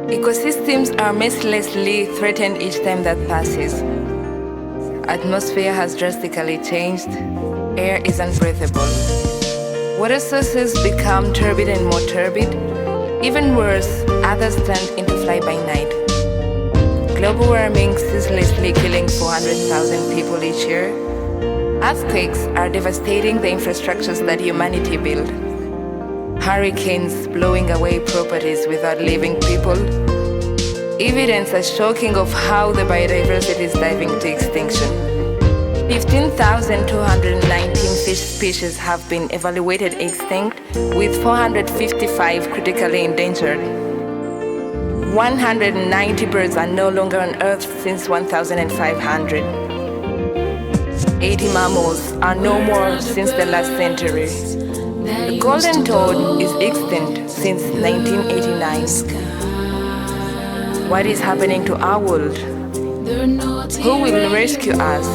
Ecosystems are mercilessly threatened each time that passes. Atmosphere has drastically changed. Air is unbreathable. Water sources become turbid and more turbid. Even worse, others turn into fly-by-night. Global warming ceaselessly killing 400,000 people each year. Earthquakes are devastating the infrastructures that humanity built. Hurricanes blowing away properties without leaving people. Evidence is shocking of how the biodiversity is diving to extinction. 15,219 fish species have been evaluated extinct, with 455 critically endangered. 190 birds are no longer on Earth since 1,500. 80 mammals are no more since the last century. The golden toad is extinct since 1989. What is happening to our world? Who will rescue us?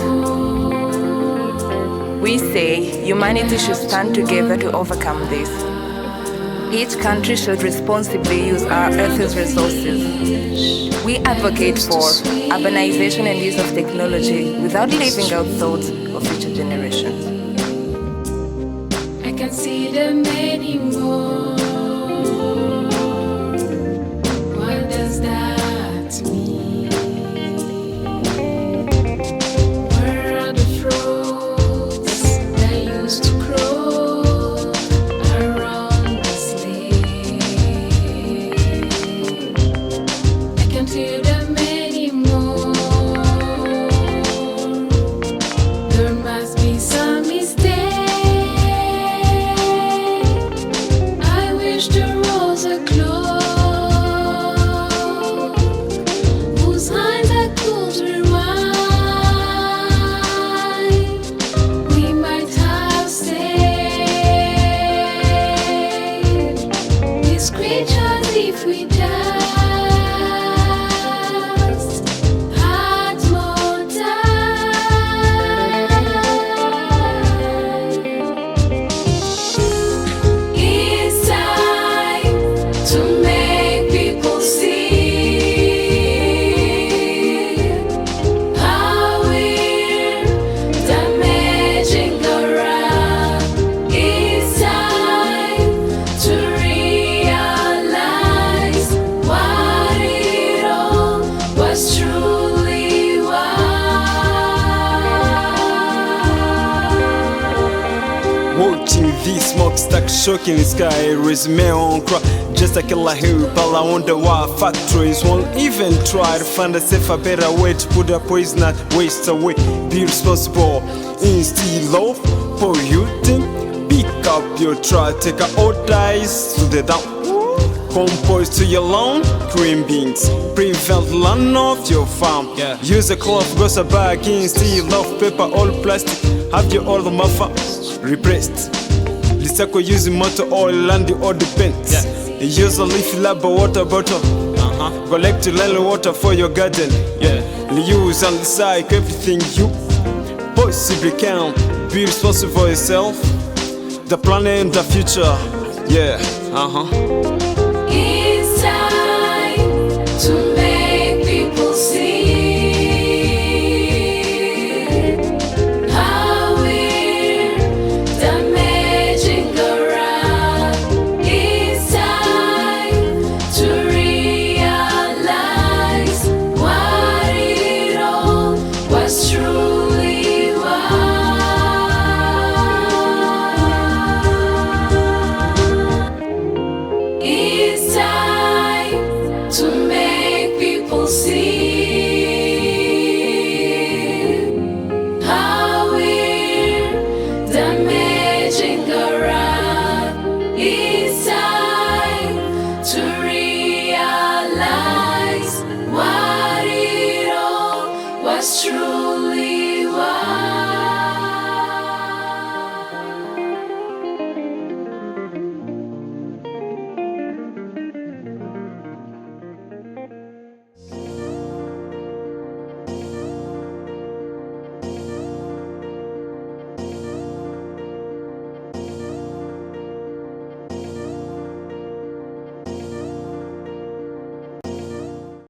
We say humanity should stand together to overcome this. Each country should responsibly use our Earth's resources. We advocate for urbanization and use of technology without leaving out thoughts of future generations. I can see them anymore. What does that mean? Where are the frogs that used to crow around the slave? I can't hear them anymore. There must be some mistake. Watching this smokestack shocking the sky, resume on cry. Just a killer here, but I wonder why factories won't even try to find a safer, better way to put a poison waste away. Be responsible, instill love, polluting. Pick up your try, take out all dice to the down. Compost to your lawn, green beans. Prevent land off your farm. Use a cloth, goes a bag, instead of paper, all plastic. Have your old muffer replaced. Recycle using motor oil and the old paints. Use a leaf lab water bottle. Collect lily water for your garden. Reuse and recycle everything you possibly can. Be responsible for yourself, the planet and the future.